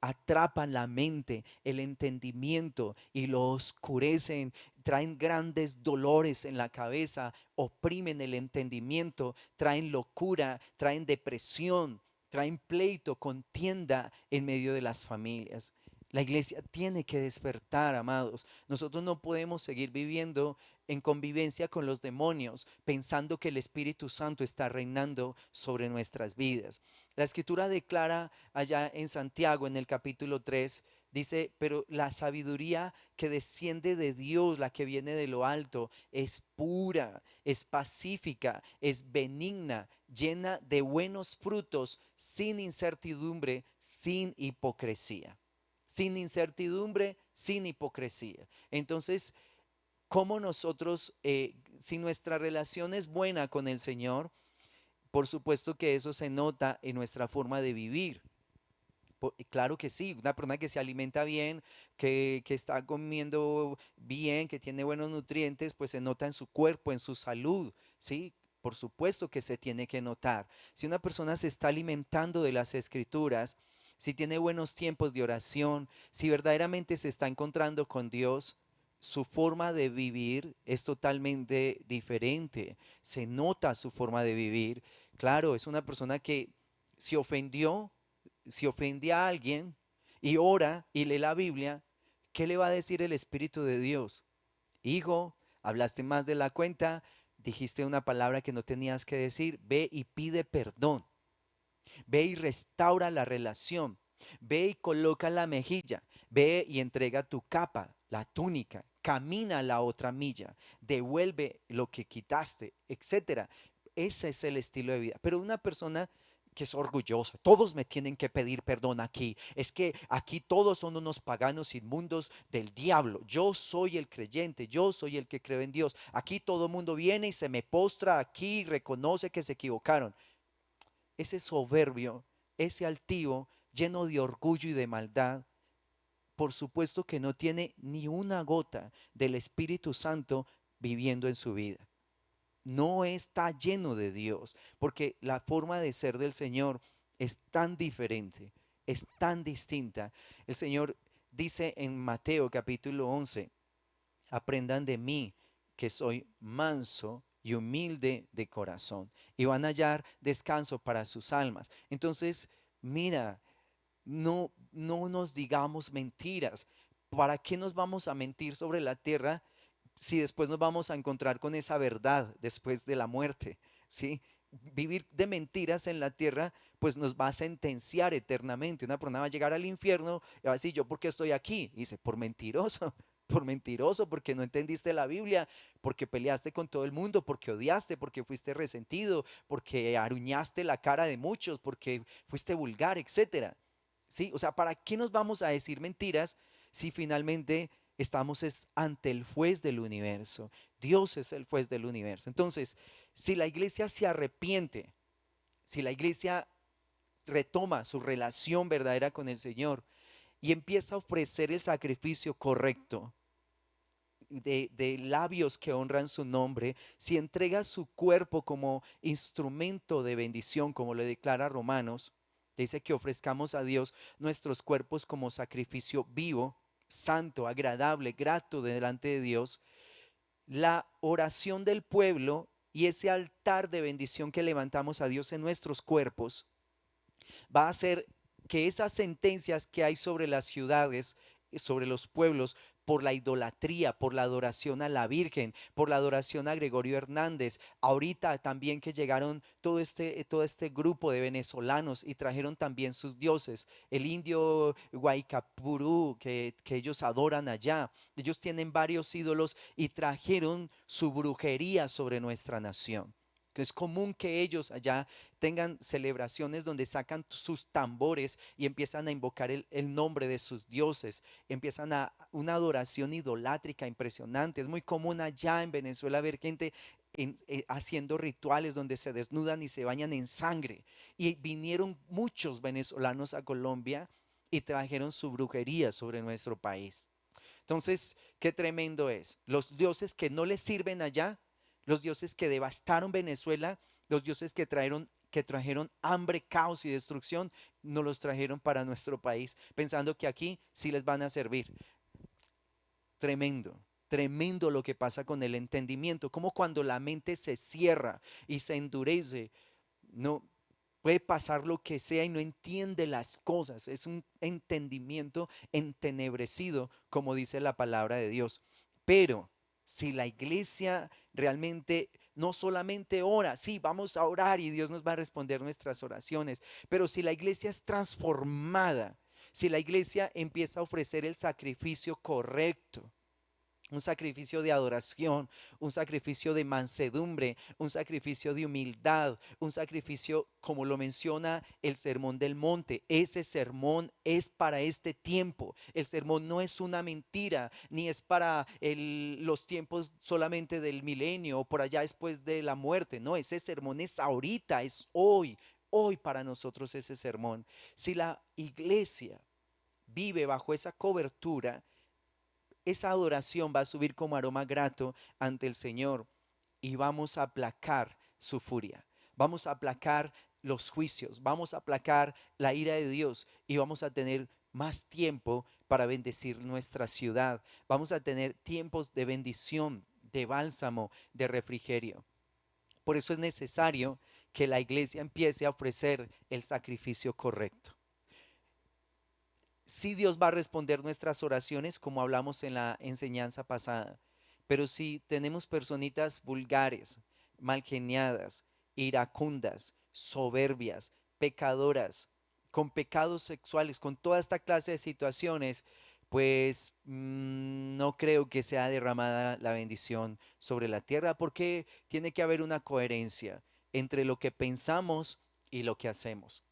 atrapan la mente, el entendimiento y lo oscurecen, traen grandes dolores en la cabeza, oprimen el entendimiento, traen locura, traen depresión, traen pleito, contienda en medio de las familias. La iglesia tiene que despertar, amados. Nosotros no podemos seguir viviendo en convivencia con los demonios, pensando que el Espíritu Santo está reinando sobre nuestras vidas. La escritura declara allá en Santiago, en el capítulo 3, dice, pero la sabiduría que desciende de Dios, la que viene de lo alto, es pura, es pacífica, es benigna, llena de buenos frutos, sin incertidumbre, sin hipocresía. Sin incertidumbre, sin hipocresía. Entonces, ¿cómo nosotros, si nuestra relación es buena con el Señor? Por supuesto que eso se nota en nuestra forma de vivir. Claro que sí, una persona que se alimenta bien, que está comiendo bien, que tiene buenos nutrientes, pues se nota en su cuerpo, en su salud, ¿sí? Por supuesto que se tiene que notar. Si una persona se está alimentando de las escrituras, si tiene buenos tiempos de oración, si verdaderamente se está encontrando con Dios, su forma de vivir es totalmente diferente. Se nota su forma de vivir. Claro, es una persona que se ofendió, si ofende a alguien y ora y lee la Biblia, ¿qué le va a decir el Espíritu de Dios? Hijo, hablaste más de la cuenta, dijiste una palabra que no tenías que decir, ve y pide perdón, ve y restaura la relación, ve y coloca la mejilla, ve y entrega tu capa, la túnica, camina la otra milla, devuelve lo que quitaste, etcétera. Ese es el estilo de vida. Pero una persona que es orgullosa, todos me tienen que pedir perdón aquí, es que aquí todos son unos paganos inmundos del diablo, yo soy el creyente, yo soy el que cree en Dios, aquí todo el mundo viene y se me postra aquí y reconoce que se equivocaron. Ese soberbio, ese altivo, lleno de orgullo y de maldad, por supuesto que no tiene ni una gota del Espíritu Santo viviendo en su vida. No está lleno de Dios, porque la forma de ser del Señor es tan diferente, es tan distinta. El Señor dice en Mateo capítulo 11, aprendan de mí que soy manso y humilde de corazón y van a hallar descanso para sus almas. Entonces, mira, no nos digamos mentiras. ¿Para qué nos vamos a mentir sobre la tierra si después nos vamos a encontrar con esa verdad después de la muerte? ¿Sí? Vivir de mentiras en la tierra pues nos va a sentenciar eternamente. Una persona va a llegar al infierno y va a decir, ¿yo por qué estoy aquí? Y dice, por mentiroso, por mentiroso, porque no entendiste la Biblia, porque peleaste con todo el mundo, porque odiaste, porque fuiste resentido, porque aruñaste la cara de muchos, porque fuiste vulgar, etcétera. ¿Sí? O sea, ¿para qué nos vamos a decir mentiras si finalmente estamos es ante el juez del universo? Dios es el juez del universo. Entonces, si la iglesia se arrepiente, si la iglesia retoma su relación verdadera con el Señor y empieza a ofrecer el sacrificio correcto, de labios que honran su nombre, si entrega su cuerpo como instrumento de bendición, como le declara Romanos, dice que ofrezcamos a Dios nuestros cuerpos como sacrificio vivo, santo, agradable, grato delante de Dios. La oración del pueblo y ese altar de bendición que levantamos a Dios en nuestros cuerpos va a ser que esas sentencias que hay sobre las ciudades, sobre los pueblos, por la idolatría, por la adoración a la Virgen, por la adoración a Gregorio Hernández, ahorita también que llegaron todo este grupo de venezolanos y trajeron también sus dioses, el indio Guaycapurú que ellos adoran allá, ellos tienen varios ídolos y trajeron su brujería sobre nuestra nación. Que es común que ellos allá tengan celebraciones donde sacan sus tambores y empiezan a invocar el nombre de sus dioses, empiezan a una adoración idolátrica impresionante. Es muy común allá en Venezuela ver gente haciendo rituales donde se desnudan y se bañan en sangre. Y vinieron muchos venezolanos a Colombia y trajeron su brujería sobre nuestro país. Entonces, qué tremendo es. Los dioses que no les sirven allá, los dioses que devastaron Venezuela, los dioses que trajeron hambre, caos y destrucción, no los trajeron para nuestro país, pensando que aquí sí les van a servir. Tremendo. Tremendo lo que pasa con el entendimiento, como cuando la mente se cierra y se endurece, no puede pasar lo que sea y no entiende las cosas. Es un entendimiento entenebrecido, como dice la palabra de Dios. Pero si la iglesia realmente no solamente ora, sí, vamos a orar y Dios nos va a responder nuestras oraciones, pero si la iglesia es transformada, si la iglesia empieza a ofrecer el sacrificio correcto, un sacrificio de adoración, un sacrificio de mansedumbre, un sacrificio de humildad, un sacrificio como lo menciona el Sermón del Monte. Ese sermón es para este tiempo. El sermón no es una mentira, ni es para los tiempos solamente del milenio o por allá después de la muerte. No, ese sermón es ahorita, es hoy. Hoy para nosotros ese sermón. Si la iglesia vive bajo esa cobertura, esa adoración va a subir como aroma grato ante el Señor y vamos a aplacar su furia. Vamos a aplacar los juicios, vamos a aplacar la ira de Dios y vamos a tener más tiempo para bendecir nuestra ciudad. Vamos a tener tiempos de bendición, de bálsamo, de refrigerio. Por eso es necesario que la iglesia empiece a ofrecer el sacrificio correcto. Sí, Dios va a responder nuestras oraciones como hablamos en la enseñanza pasada, pero si tenemos personitas vulgares, malgeniadas, iracundas, soberbias, pecadoras, con pecados sexuales, con toda esta clase de situaciones, pues no creo que sea derramada la bendición sobre la tierra, porque tiene que haber una coherencia entre lo que pensamos y lo que hacemos.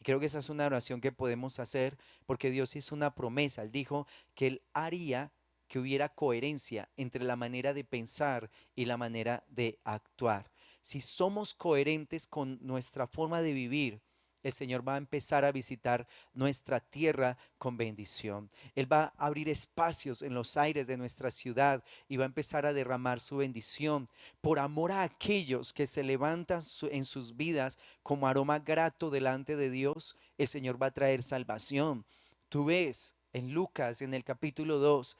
Y creo que esa es una oración que podemos hacer porque Dios hizo una promesa. Él dijo que Él haría que hubiera coherencia entre la manera de pensar y la manera de actuar. Si somos coherentes con nuestra forma de vivir, el Señor va a empezar a visitar nuestra tierra con bendición. Él va a abrir espacios en los aires de nuestra ciudad y va a empezar a derramar su bendición por amor a aquellos que se levantan en sus vidas como aroma grato delante de Dios. El Señor va a traer salvación. Tú ves en Lucas, en el capítulo 2,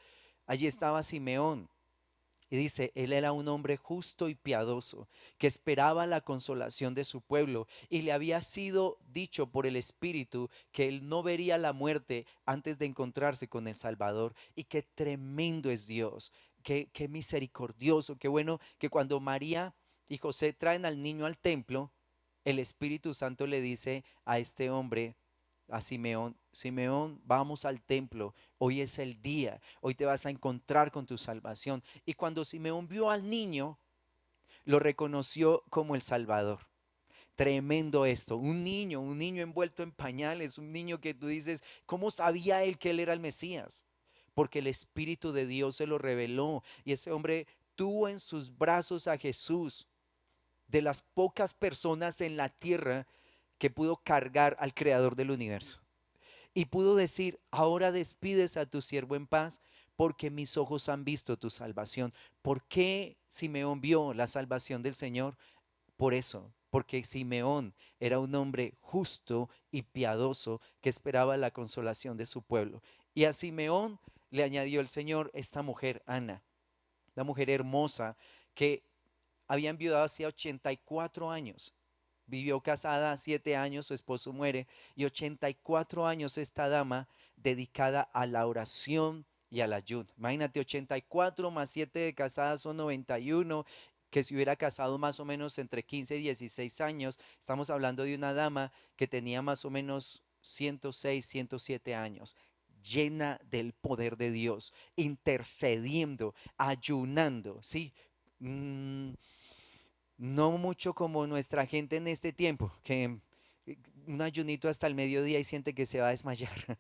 allí estaba Simeón. Y dice, él era un hombre justo y piadoso, que esperaba la consolación de su pueblo, y le había sido dicho por el Espíritu que él no vería la muerte antes de encontrarse con el Salvador. Y qué tremendo es Dios, qué misericordioso, qué bueno que cuando María y José traen al niño al templo, el Espíritu Santo le dice a este hombre, a Simeón, Simeón, vamos al templo, hoy es el día, hoy te vas a encontrar con tu salvación. Y cuando Simeón vio al niño, lo reconoció como el Salvador. Tremendo esto, un niño envuelto en pañales, un niño que tú dices, ¿cómo sabía él que él era el Mesías? Porque el Espíritu de Dios se lo reveló y ese hombre tuvo en sus brazos a Jesús, de las pocas personas en la tierra que pudo cargar al creador del universo. Y pudo decir, ahora despides a tu siervo en paz, porque mis ojos han visto tu salvación. ¿Por qué Simeón vio la salvación del Señor? Por eso, porque Simeón era un hombre justo y piadoso que esperaba la consolación de su pueblo. Y a Simeón le añadió el Señor esta mujer, Ana, la mujer hermosa que había enviudado hacía 84 años. Vivió casada 7 años, su esposo muere y 84 años esta dama dedicada a la oración y al ayuno. Imagínate, 84 más 7 de casada son 91, que se hubiera casado más o menos entre 15 y 16 años. Estamos hablando de una dama que tenía más o menos 106, 107 años, llena del poder de Dios, intercediendo, ayunando, ¿sí? Mm, no mucho como nuestra gente en este tiempo, que un ayunito hasta el mediodía y siente que se va a desmayar.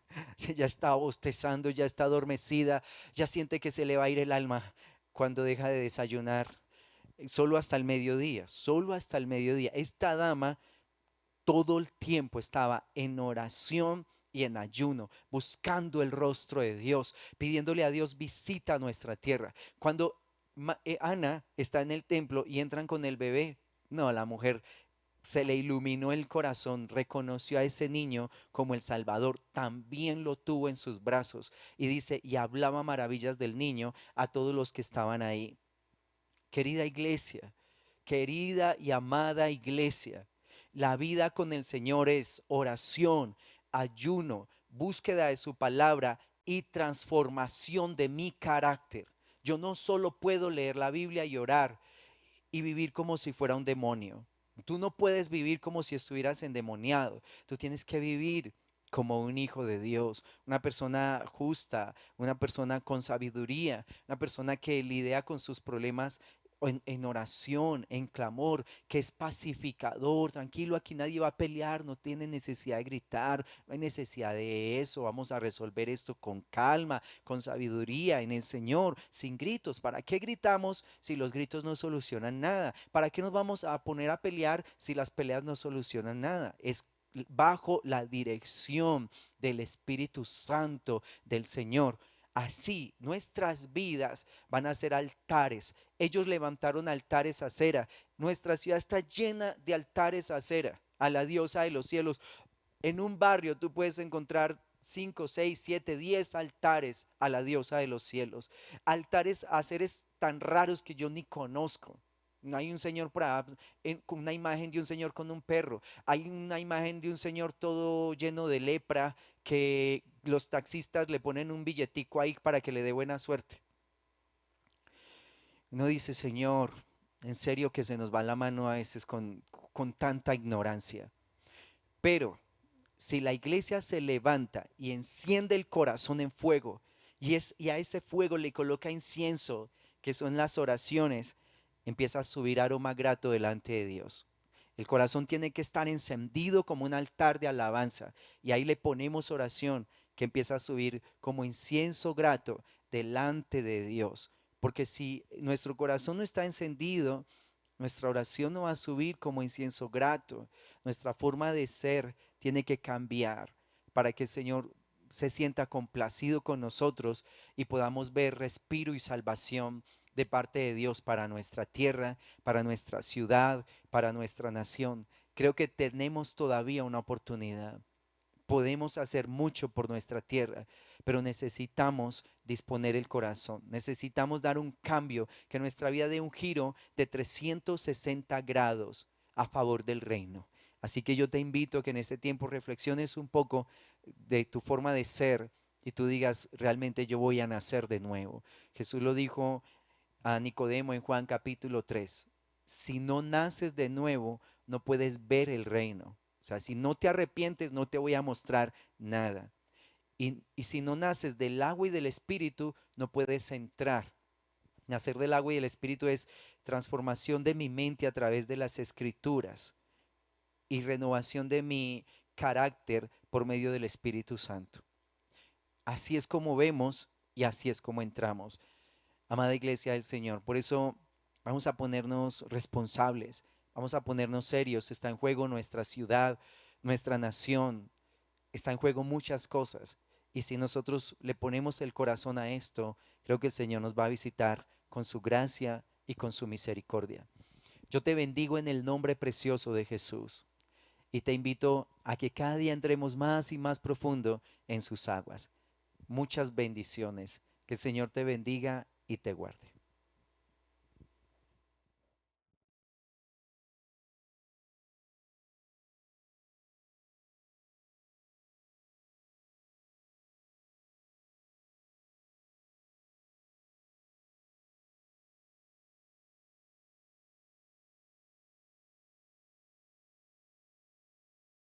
Ya está bostezando, ya está adormecida, ya siente que se le va a ir el alma cuando deja de desayunar. Solo hasta el mediodía, solo hasta el mediodía. Esta dama todo el tiempo estaba en oración y en ayuno, buscando el rostro de Dios, pidiéndole a Dios visita a nuestra tierra. Cuando Ana está en el templo y entran con el bebé, no, la mujer se le iluminó el corazón, reconoció a ese niño como el Salvador, también lo tuvo en sus brazos y dice, y hablaba maravillas del niño a todos los que estaban ahí. Querida iglesia, querida y amada iglesia, la vida con el Señor es oración, ayuno, búsqueda de su palabra y transformación de mi carácter. Yo no solo puedo leer la Biblia y orar y vivir como si fuera un demonio. Tú no puedes vivir como si estuvieras endemoniado. Tú tienes que vivir como un hijo de Dios, una persona justa, una persona con sabiduría, una persona que lidia con sus problemas en oración, en clamor, que es pacificador, tranquilo, aquí nadie va a pelear, no tiene necesidad de gritar, no hay necesidad de eso, vamos a resolver esto con calma, con sabiduría en el Señor, sin gritos. ¿Para qué gritamos si los gritos no solucionan nada? ¿Para qué nos vamos a poner a pelear si las peleas no solucionan nada? Es bajo la dirección del Espíritu Santo del Señor. Así nuestras vidas van a ser altares. Ellos levantaron altares a cera. Nuestra ciudad está llena de altares a cera, a la diosa de los cielos. En un barrio tú puedes encontrar 5, 6, 7, 10 altares a la diosa de los cielos. Altares a seres tan raros que yo ni conozco. Hay un señor con una imagen de un señor con un perro. Hay una imagen de un señor todo lleno de lepra que los taxistas le ponen un billetico ahí para que le dé buena suerte. Uno dice, Señor, en serio que se nos va la mano a veces con tanta ignorancia. Pero si la iglesia se levanta y enciende el corazón en fuego y a ese fuego le coloca incienso, que son las oraciones, empieza a subir aroma grato delante de Dios. El corazón tiene que estar encendido como un altar de alabanza y ahí le ponemos oración que empieza a subir como incienso grato delante de Dios. Porque si nuestro corazón no está encendido, nuestra oración no va a subir como incienso grato. Nuestra forma de ser tiene que cambiar para que el Señor se sienta complacido con nosotros y podamos ver respiro y salvación de parte de Dios para nuestra tierra, para nuestra ciudad, para nuestra nación. Creo que tenemos todavía una oportunidad. Podemos hacer mucho por nuestra tierra, pero necesitamos disponer el corazón. Necesitamos dar un cambio, que nuestra vida dé un giro de 360 grados a favor del reino. Así que yo te invito a que en este tiempo reflexiones un poco de tu forma de ser y tú digas, realmente yo voy a nacer de nuevo. Jesús lo dijo a Nicodemo en Juan capítulo 3. Si no naces de nuevo, no puedes ver el reino. O sea, si no te arrepientes, no te voy a mostrar nada. Y si no naces del agua y del espíritu, no puedes entrar. Nacer del agua y del espíritu es transformación de mi mente a través de las escrituras y renovación de mi carácter por medio del Espíritu Santo. Así es como vemos y así es como entramos. Amada iglesia del Señor, por eso vamos a ponernos responsables, vamos a ponernos serios. Está en juego nuestra ciudad, nuestra nación, está en juego muchas cosas. Y si nosotros le ponemos el corazón a esto, creo que el Señor nos va a visitar con su gracia y con su misericordia. Yo te bendigo en el nombre precioso de Jesús y te invito a que cada día entremos más y más profundo en sus aguas. Muchas bendiciones. Que el Señor te bendiga y te guarde.